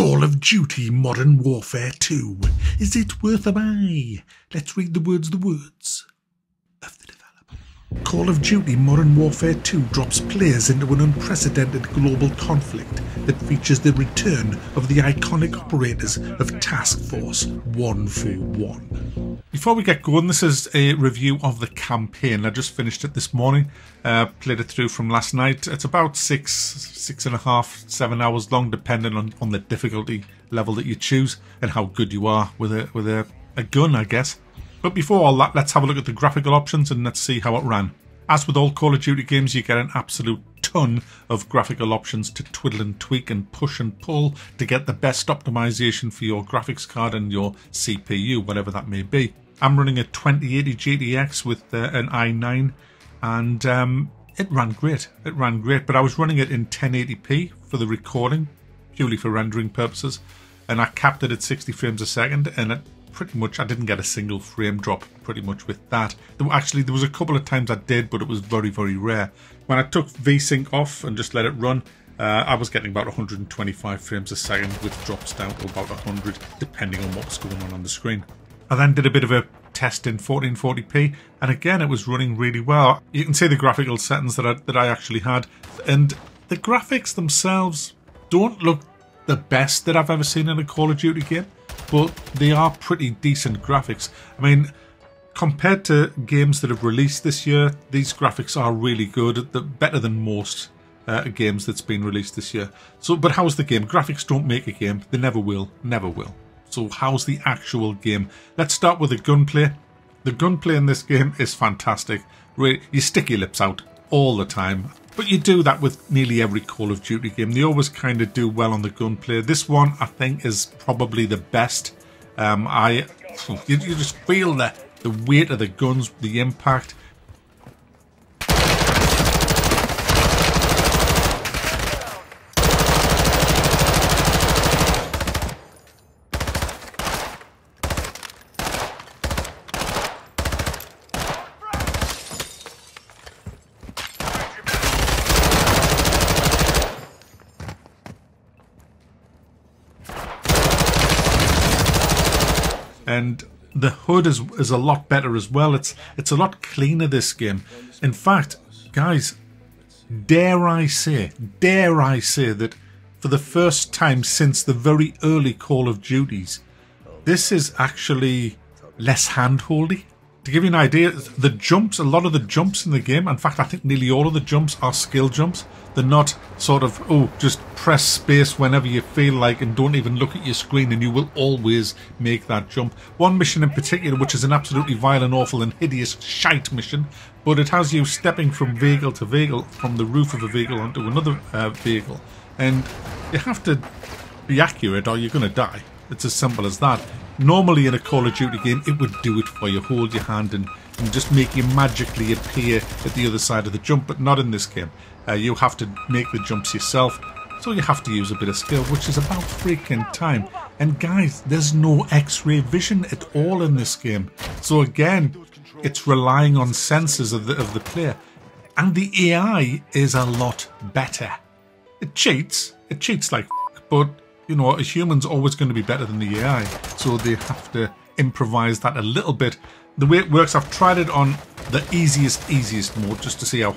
Call of Duty Modern Warfare 2. Is it worth a buy? Let's read the words of the developer. Call of Duty Modern Warfare 2 drops players into an unprecedented global conflict that features the return of the iconic operators of Task Force 141. Before we get going, this is a review of the campaign. I just finished it this morning, played it through from last night. It's about 6.5, 7 hours long, depending on the difficulty level that you choose and how good you are with a gun, I guess. But before all that, let's have a look at the graphical options and let's see how it ran. As with all Call of Duty games, you get an absolute ton of graphical options to twiddle and tweak and push and pull to get the best optimization for your graphics card and your CPU, whatever that may be. I'm running a 2080 GTX with an i9 and it ran great. It ran great, but I was running it in 1080p for the recording, purely for rendering purposes, and I capped it at 60 frames a second, and it pretty much, I didn't get a single frame drop pretty much with that. Actually, there was a couple of times I did, but it was very, very rare. When I took VSync off and just let it run, I was getting about 125 frames a second with drops down to about 100, depending on what was going on the screen. I then did a bit of a test in 1440p, and again, it was running really well. You can see the graphical settings that I actually had, and the graphics themselves don't look the best that I've ever seen in a Call of Duty game, but they are pretty decent graphics. I mean, compared to games that have released this year, these graphics are really good. They're better than most games that's been released this year. So, but how's the game? Graphics don't make a game. They never will. Never will. So how's the actual game? Let's start with the gunplay. The gunplay in this game is fantastic. You stick your lips out all the time. But you do that with nearly every Call of Duty game. They always kind of do well on the gunplay. This one, I think, is probably the best. You just feel the weight of the guns, the impact. And the HUD is a lot better as well. It's a lot cleaner, this game. In fact, guys, dare I say that for the first time since the very early Call of Duties, this is actually less hand-holdy. To give you an idea, the jumps, a lot of the jumps in the game, in fact, I think nearly all of the jumps are skill jumps. They're not sort of, oh, just press space whenever you feel like and don't even look at your screen and you will always make that jump. One mission in particular, which is an absolutely vile and awful and hideous shite mission, but it has you stepping from vehicle to vehicle, from the roof of a vehicle onto another vehicle. And you have to be accurate or you're going to die. It's as simple as that. Normally in a Call of Duty game, it would do it for you, hold your hand and just make you magically appear at the other side of the jump, but not in this game. You have to make the jumps yourself, so you have to use a bit of skill, which is about freaking time. And guys, there's no X-ray vision at all in this game. So again, it's relying on senses of the player. And the AI is a lot better. It cheats like f***, but you know, a human's always going to be better than the AI, so they have to improvise that a little bit. The way it works, I've tried it on the easiest mode just to see how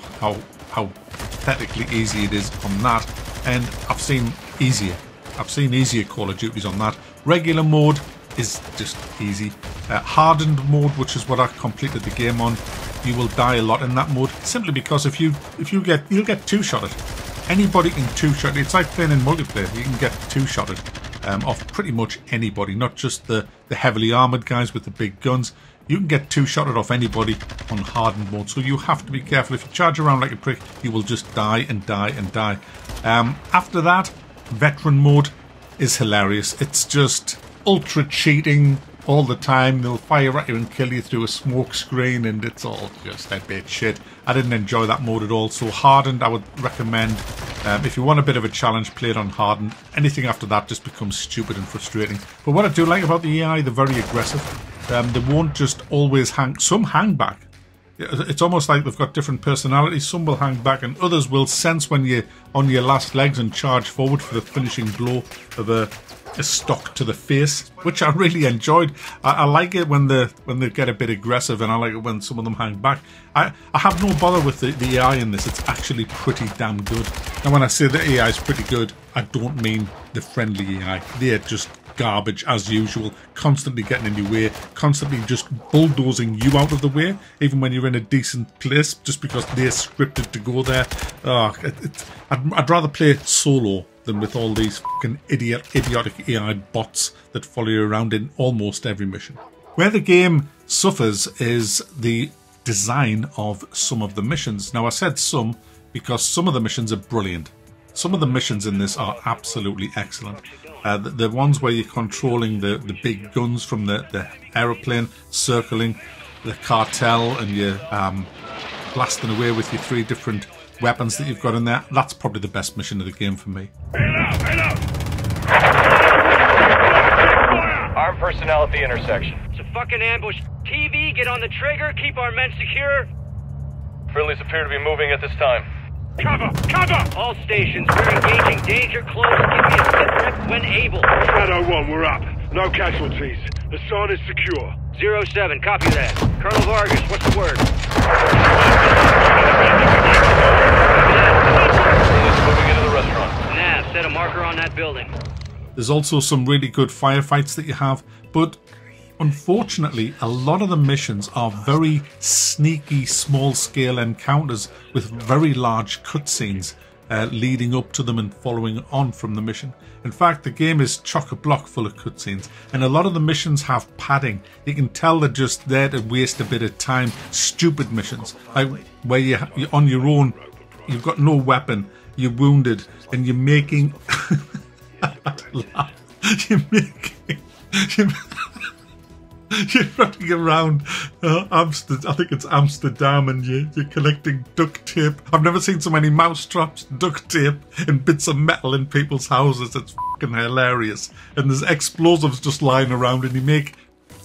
pathetically easy it is on that, and I've seen easier Call of Duties on that. Regular mode is just easy. Hardened mode, which is what I completed the game on, you will die a lot in that mode, simply because you'll get two-shotted. Anybody can two-shot. It's like playing in multiplayer. You can get two-shotted off pretty much anybody, not just the heavily armoured guys with the big guns. You can get two-shotted off anybody on hardened mode, so you have to be careful. If you charge around like a prick, you will just die and die and die. After that, veteran mode is hilarious. It's just ultra cheating all the time. They'll fire at you and kill you through a smoke screen, and it's all just a bit shit. I didn't enjoy that mode at all. So hardened, I would recommend, if you want a bit of a challenge, play it on hardened. Anything after that just becomes stupid and frustrating. But what I do like about the AI, they're very aggressive. They won't just always hang. Some hang back, it's almost like they've got different personalities. Some will hang back and others will sense when you're on your last legs and charge forward for the finishing blow of a stock to the face, which I really enjoyed. I like it when they get a bit aggressive, and I like it when some of them hang back. I have no bother with the AI in this. It's actually pretty damn good. And when I say the AI is pretty good, I don't mean the friendly AI. They're just garbage as usual, constantly getting in your way, constantly just bulldozing you out of the way, even when you're in a decent place, just because they're scripted to go there. I'd rather play solo than with all these fucking idiotic AI bots that follow you around in almost every mission. Where the game suffers is the design of some of the missions. Now I said some because some of the missions are brilliant. Some of the missions in this are absolutely excellent. The ones where you're controlling the big guns from the aeroplane, circling the cartel, and you're blasting away with your 3 different weapons that you've got in there, that's probably the best mission of the game for me. Armed personnel at the intersection. It's a fucking ambush. TV, get on the trigger, keep our men secure. Friendlies appear to be moving at this time. Cover! Cover! All stations, we're engaging. Danger close. Give me a sit rep when able. Shadow 1, we're up. No casualties. The sign is secure. 07, copy that. Colonel Vargas, what's the word? Friendlies moving into the restaurant. Nav, set a marker on that building. There's also some really good firefights that you have, but unfortunately a lot of the missions are very sneaky, small-scale encounters with very large cutscenes leading up to them and following on from the mission. In fact, the game is chock-a-block full of cutscenes, and a lot of the missions have padding. You can tell they're just there to waste a bit of time. Stupid missions, like where you're on your own, you've got no weapon, you're wounded, and you're making... You're running around Amsterdam, I think it's Amsterdam, and you're collecting duct tape. I've never seen so many mousetraps, duct tape, and bits of metal in people's houses. It's fucking hilarious. And there's explosives just lying around, and you make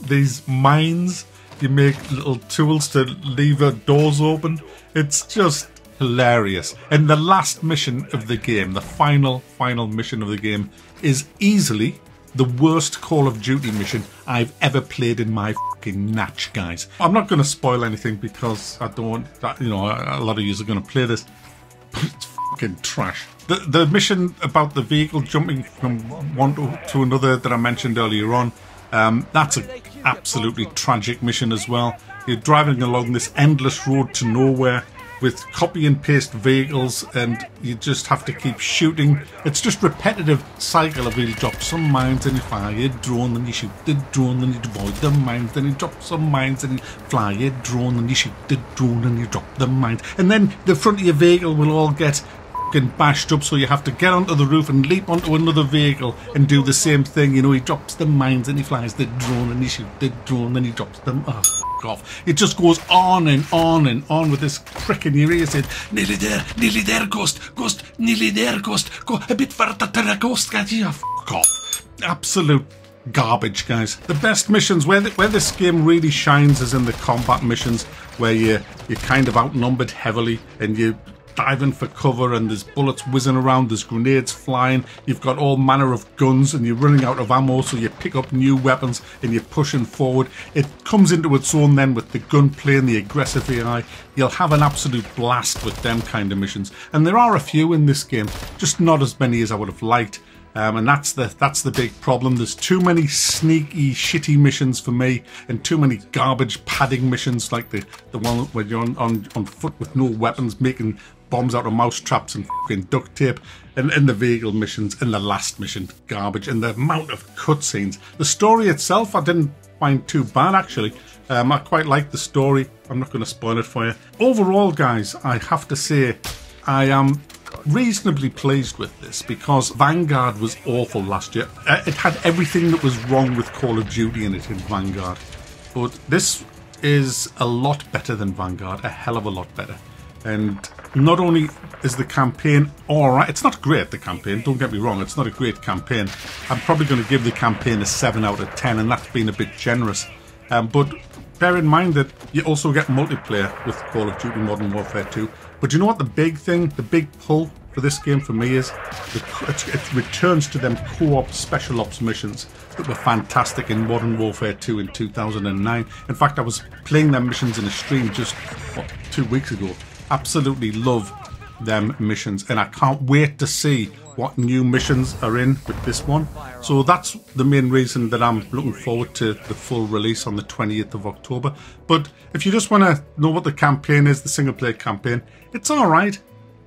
these mines. You make little tools to lever doors open. It's just hilarious. And the last mission of the game, the final mission of the game, is easily the worst Call of Duty mission I've ever played in my fucking natch, guys. I'm not going to spoil anything because I don't want, you know, a lot of you are going to play this, but it's fucking trash. The mission about the vehicle jumping from one to another that I mentioned earlier on, that's an absolutely tragic mission as well. You're driving along this endless road to nowhere with copy and paste vehicles, and you just have to keep shooting. It's just repetitive cycle of you drop some mines and you fire a drone, then you shoot the drone, then you avoid the mines, then you drop some mines and you fly a drone, then you shoot the drone and you drop the mines, and then the front of your vehicle will all get fucking bashed up, so you have to get onto the roof and leap onto another vehicle and do the same thing. You know, he drops the mines and he flies the drone and he shoots the drone, then he drops them. Oh, off. It just goes on and on and on with this prick in your ear saying, nearly there, Ghost, nearly there, Ghost, go a bit further to the Ghost, yeah, fuck off. Absolute garbage, guys. The best missions, where this game really shines, is in the combat missions, where you're kind of outnumbered heavily and you diving for cover, and there's bullets whizzing around, there's grenades flying, you've got all manner of guns, and you're running out of ammo, so you pick up new weapons and you're pushing forward. It comes into its own then with the gunplay and the aggressive AI. You'll have an absolute blast with them kind of missions, and there are a few in this game, just not as many as I would have liked. And that's the big problem. There's too many sneaky, shitty missions for me, and too many garbage padding missions, like the one where you're on foot with no weapons, making bombs out of mouse traps and fucking duct tape, and the vehicle missions, and the last mission, garbage, and the amount of cutscenes. The story itself I didn't find too bad, actually. I quite liked the story. I'm not going to spoil it for you. Overall, guys, I have to say I am reasonably pleased with this, because Vanguard was awful last year. It had everything that was wrong with Call of Duty in it in Vanguard, but this is a lot better than Vanguard, a hell of a lot better. And not only is the campaign alright, it's not great, the campaign, don't get me wrong, it's not a great campaign. I'm probably going to give the campaign a 7 out of 10, and that's been a bit generous. But bear in mind that you also get multiplayer with Call of Duty Modern Warfare 2. But you know what the big thing, the big pull for this game for me is? It returns to them co-op special ops missions that were fantastic in Modern Warfare 2 in 2009. In fact, I was playing them missions in a stream just, 2 weeks ago. Absolutely love them missions, and I can't wait to see what new missions are in with this one. So that's the main reason that I'm looking forward to the full release on the 20th of October. But if you just want to know what the campaign is, the single player campaign, it's alright.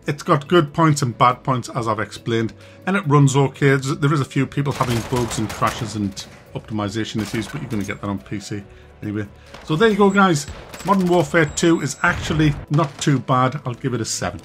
It's got good points and bad points, as I've explained, and it runs okay. There is a few people having bugs and crashes and optimization issues, but you're going to get that on PC anyway. So there you go, guys. Modern Warfare 2 is actually not too bad. I'll give it a 7.